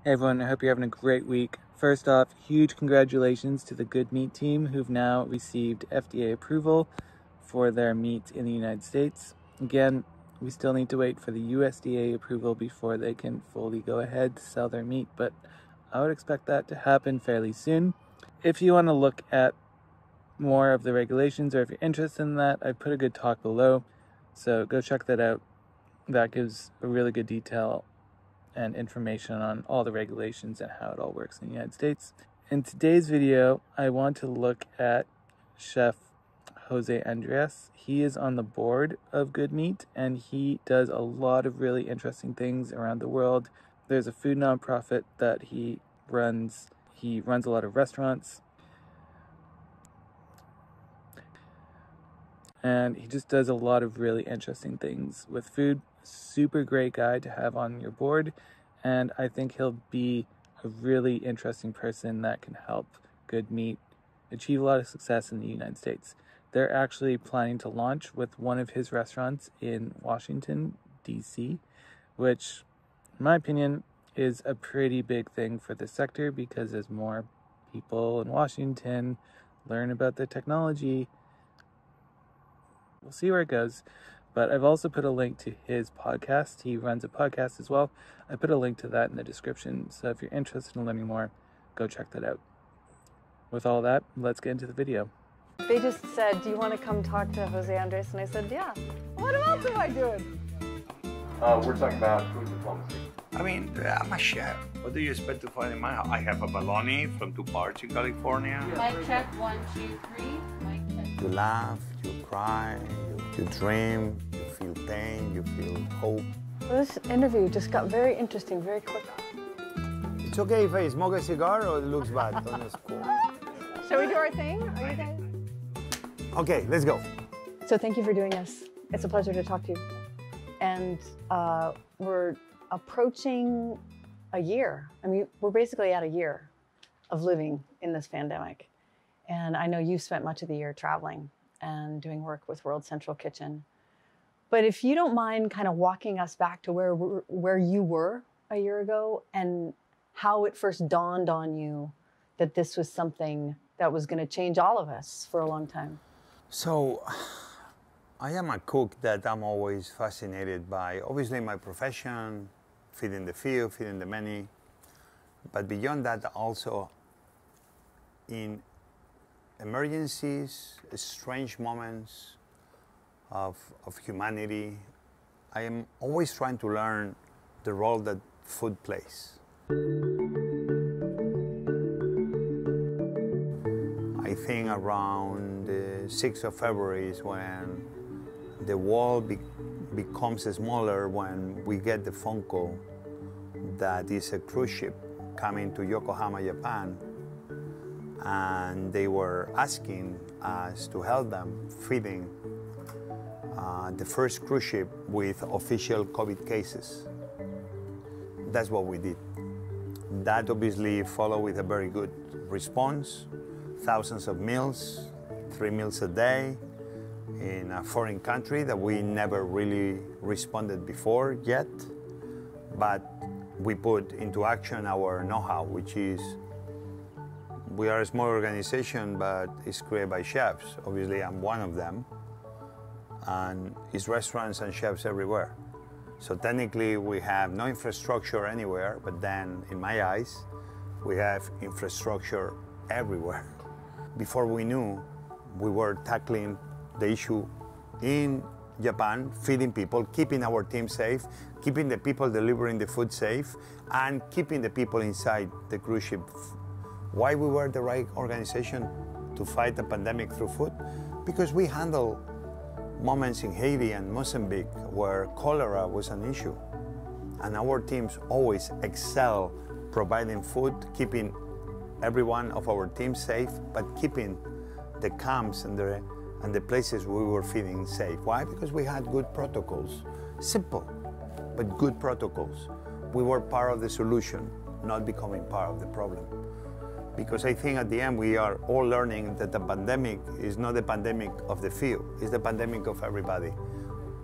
Hey everyone, I hope you're having a great week. First off, huge congratulations to the Good Meat team who've now received FDA approval for their meat in the United States. Again, we still need to wait for the USDA approval before they can fully go ahead to sell their meat, but I would expect that to happen fairly soon. If you want to look at more of the regulations or if you're interested in that, I put a good talk below, so go check that out. That gives a really good detail and information on all the regulations and how it all works in the United States. In today's video, I want to look at Chef José Andrés. He is on the board of Good Meat and he does a lot of really interesting things around the world. There's a food nonprofit that he runs. He runs a lot of restaurants. And he just does a lot of really interesting things with food. Super great guy to have on your board, and I think he'll be a really interesting person that can help Good Meat achieve a lot of success in the United States. They're actually planning to launch with one of his restaurants in Washington, D.C., which, in my opinion, is a pretty big thing for the sector because as more people in Washington learn about the technology, we'll see where it goes. But I've also put a link to his podcast. He runs a podcast as well. I put a link to that in the description. So if you're interested in learning more, go check that out. With all that, let's get into the video. They just said, do you want to come talk to José Andrés? And I said, yeah. What else am I doing? We're talking about food diplomacy. I mean, I'm a chef. What do you expect to find in my house? I have a bologna from 2 parts in California. Mic check, 1, 2, 3. Mic check. You laugh, you cry, you dream, you feel pain, you feel hope. Well, this interview just got very interesting very quick. It's okay if I smoke a cigar or it looks bad on the school. Shall we do our thing? Are you guys? Okay, let's go. So thank you for doing this. It's a pleasure to talk to you. And we're approaching a year. I mean, we're basically at a year of living in this pandemic. And I know you've spent much of the year traveling and doing work with World Central Kitchen. But if you don't mind kind of walking us back to where you were a year ago and how it first dawned on you that this was something that was going to change all of us for a long time. So, I am a cook that I'm always fascinated by. Obviously my profession, feeding the few, feeding the many. But beyond that also in emergencies, strange moments of humanity, I am always trying to learn the role that food plays. I think around the 6th of February is when the world becomes smaller, when we get the phone call that is a cruise ship coming to Yokohama, Japan, and they were asking us to help them feeding the first cruise ship with official COVID cases. That's what we did. That obviously followed with a very good response. Thousands of meals, 3 meals a day in a foreign country that we never really responded before yet. But we put into action our know-how, which is we are a small organization, but it's created by chefs. Obviously, I'm one of them. And it's restaurants and chefs everywhere. So technically, we have no infrastructure anywhere, but then, in my eyes, we have infrastructure everywhere. Before we knew, we were tackling the issue in Japan, feeding people, keeping our team safe, keeping the people delivering the food safe, and keeping the people inside the cruise ship. Why we were the right organization to fight the pandemic through food? Because we handle moments in Haiti and Mozambique where cholera was an issue. And our teams always excel providing food, keeping every one of our teams safe, but keeping the camps and the places we were feeding safe. Why? Because we had good protocols. Simple, but good protocols. We were part of the solution, not becoming part of the problem. Because I think at the end we are all learning that the pandemic is not the pandemic of the few, it's the pandemic of everybody.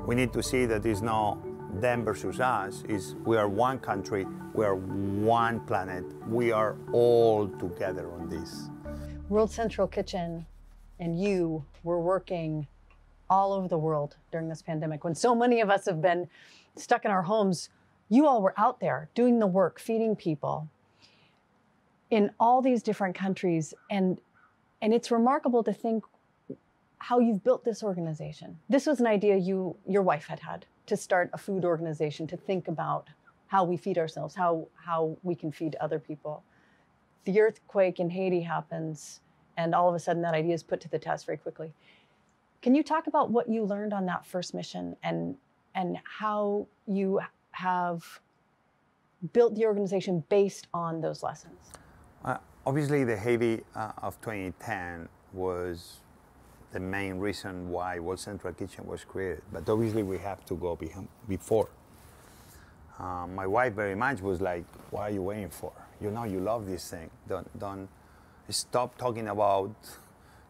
We need to see that it's not them versus us is we are one country, we are one planet, we are all together on this. World Central Kitchen and you were working all over the world during this pandemic. When so many of us have been stuck in our homes, you all were out there doing the work, feeding people in all these different countries. And it's remarkable to think how you've built this organization. This was an idea your wife had to start a food organization, to think about how we feed ourselves, how we can feed other people. The earthquake in Haiti happens, and all of a sudden that idea is put to the test very quickly. Can you talk about what you learned on that first mission and how you have built the organization based on those lessons? Obviously, the Haiti of 2010 was the main reason why World Central Kitchen was created. But obviously, we have to go before. My wife very much was like, "What are you waiting for? You know, you love this thing. Don't stop talking about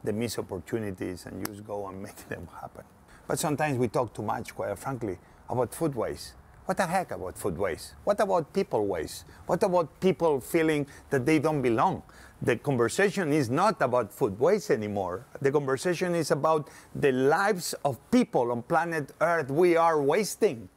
the missed opportunities and just go and make them happen." But sometimes we talk too much, quite frankly, about food waste. What the heck about food waste? What about people waste? What about people feeling that they don't belong? The conversation is not about food waste anymore. The conversation is about the lives of people on planet Earth we are wasting.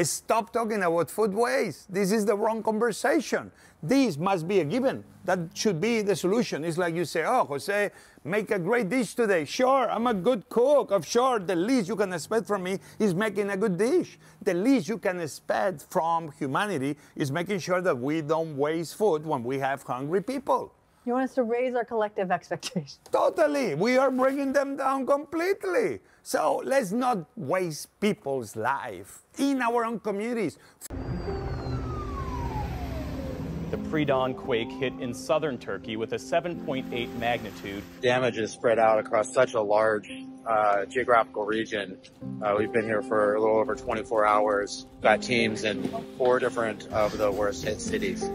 Stop talking about food waste. This is the wrong conversation. This must be a given. That should be the solution. It's like you say, "Oh, Jose, make a great dish today." Sure, I'm a good cook. Sure, the least you can expect from me is making a good dish. The least you can expect from humanity is making sure that we don't waste food when we have hungry people. You want us to raise our collective expectations. Totally. We are bringing them down completely. So let's not waste people's life in our own communities. The pre-dawn quake hit in southern Turkey with a 7.8 magnitude. Damage is spread out across such a large geographical region. We've been here for a little over 24 hours. Got teams in 4 different of the worst hit cities.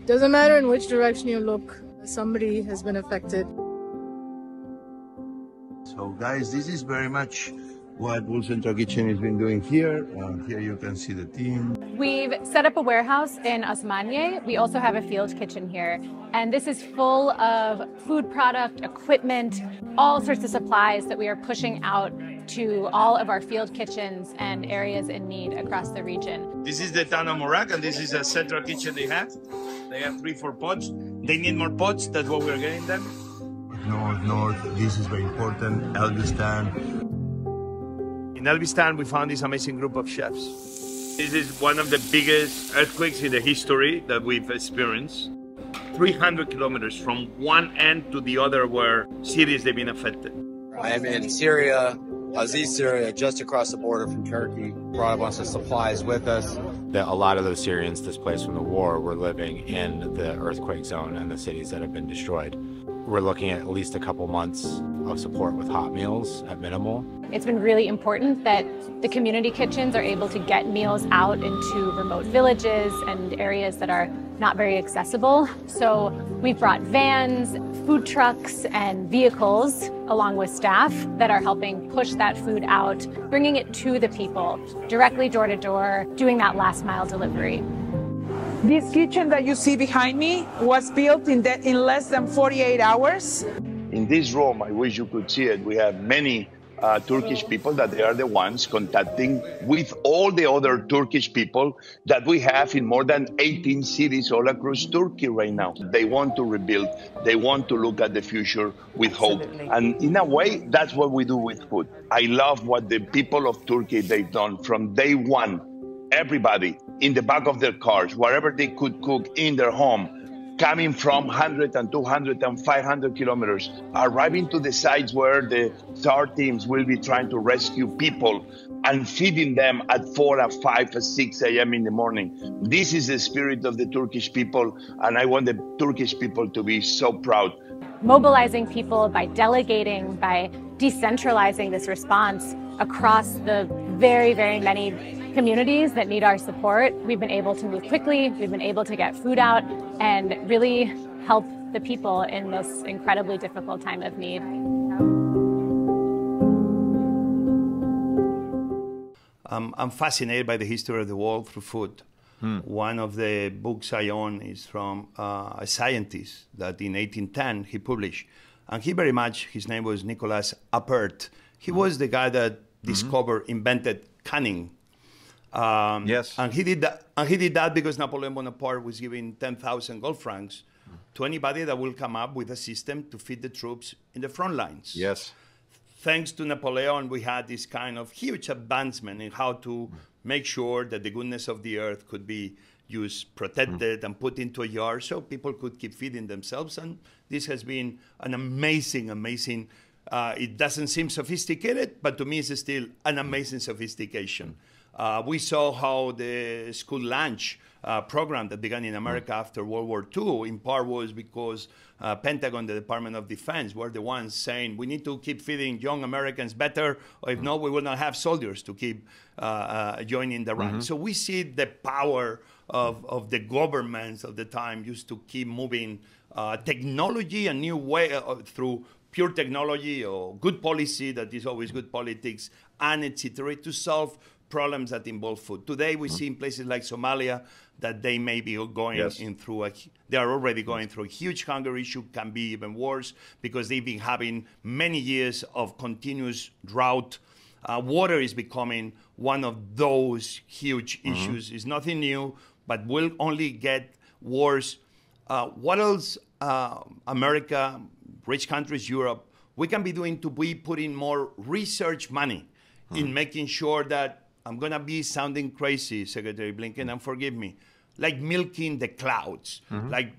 Doesn't matter in which direction you look, somebody has been affected. So guys, this is very much what World Central Kitchen has been doing here. Here you can see the team. We've set up a warehouse in Osmaniye. We also have a field kitchen here. And this is full of food product, equipment, all sorts of supplies that we are pushing out to all of our field kitchens and areas in need across the region. This is the town of Morak, and this is a central kitchen they have. They have 3-4 pots. They need more pots, that's what we're getting them. North, this is very important. Elbistan. In Elbistan, we found this amazing group of chefs. This is one of the biggest earthquakes in the history that we've experienced. 300 kilometers from one end to the other where cities they've been affected. I am in Syria, Aziz, Syria, just across the border from Turkey. Brought a bunch of supplies with us. A lot of those Syrians displaced from the war were living in the earthquake zone and the cities that have been destroyed. We're looking at least a couple months of support with hot meals at minimal. It's been really important that the community kitchens are able to get meals out into remote villages and areas that are not very accessible. So we've brought vans, food trucks, and vehicles along with staff that are helping push that food out, bringing it to the people, directly door to door, doing that last mile delivery. This kitchen that you see behind me was built in less than 48 hours. In this room, I wish you could see it, we have many Turkish people that they are the ones contacting with all the other Turkish people that we have in more than 18 cities all across Turkey right now. They want to rebuild. They want to look at the future with hope. And in a way, that's what we do with food. I love what the people of Turkey, they've done from day one. Everybody in the back of their cars, wherever they could cook in their home, coming from 100 and 200 and 500 kilometers, arriving to the sites where the SAR teams will be trying to rescue people and feeding them at 4 or 5 or 6 a.m. in the morning. This is the spirit of the Turkish people, and I want the Turkish people to be so proud. Mobilizing people by delegating, by decentralizing this response across the very, very many communities that need our support. We've been able to move quickly, we've been able to get food out and really help the people in this incredibly difficult time of need. I'm fascinated by the history of the world through food. One of the books I own is from a scientist that in 1810 he published. And he very much, his name was Nicolas Appert. He was the guy that invented canning. Yes. And he did that because Napoleon Bonaparte was giving 10,000 gold francs to anybody that will come up with a system to feed the troops in the front lines. Yes. Thanks to Napoleon, we had this kind of huge advancement in how to make sure that the goodness of the earth could be used, protected, and put into a yard so people could keep feeding themselves. And this has been an amazing, it doesn't seem sophisticated, but to me it's still an amazing sophistication. We saw how the school lunch program that began in America after World War II, in part was because Pentagon, the Department of Defense, were the ones saying we need to keep feeding young Americans better, or if not, we will not have soldiers to keep joining the ranks. So we see the power of the governments of the time used to keep moving technology a new way through pure technology or good policy that is always good politics, and etc. to solve problems that involve food. Today we see in places like Somalia that they may be going they are already going through a huge hunger issue, can be even worse because they've been having many years of continuous drought. Water is becoming one of those huge issues. It's nothing new, but will only get worse. What else America, rich countries, Europe, we can be doing to be putting more research money in making sure that, I'm going to be sounding crazy, Secretary Blinken, and forgive me, like milking the clouds, like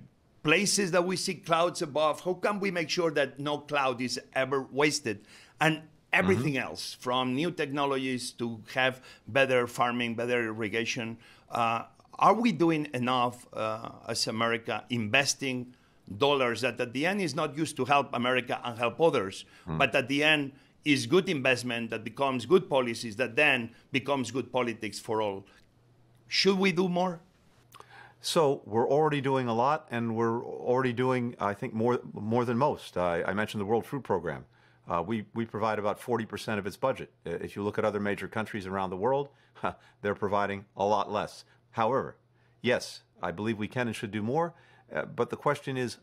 places that we see clouds above. How can we make sure that no cloud is ever wasted? And everything else, from new technologies to have better farming, better irrigation. Are we doing enough as America investing dollars that at the end is not used to help America and help others, but at the end is good investment that becomes good policies that then becomes good politics for all? Should we do more? So we're already doing a lot, and we're already doing, I think, more than most. I mentioned the World Food Program. We provide about 40% of its budget. If you look at other major countries around the world, they're providing a lot less. However, yes, I believe we can and should do more, but the question is,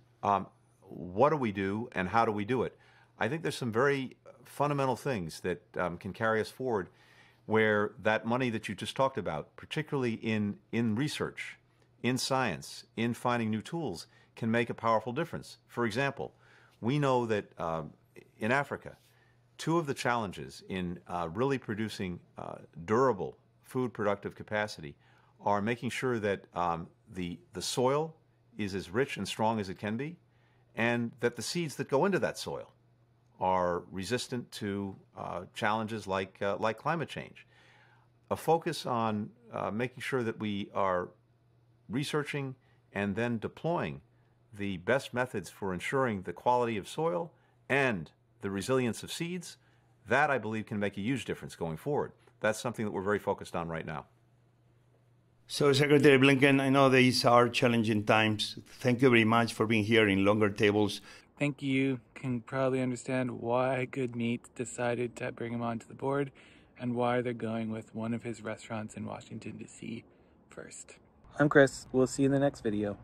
what do we do and how do we do it? I think there's some very fundamental things that can carry us forward, where that money that you just talked about, particularly in research, in science, in finding new tools, can make a powerful difference. For example, we know that in Africa, two of the challenges in really producing durable food productive capacity are making sure that the soil is as rich and strong as it can be, and that the seeds that go into that soil are resistant to challenges like climate change. A focus on making sure that we are researching and then deploying the best methods for ensuring the quality of soil and the resilience of seeds, that I believe can make a huge difference going forward. That's something that we're very focused on right now. So, Secretary Blinken, I know these are challenging times. Thank you very much for being here in Longer Tables. Thank you. Can probably understand why Good Meat decided to bring him onto the board and why they're going with one of his restaurants in Washington, D.C. first. I'm Chris. We'll see you in the next video.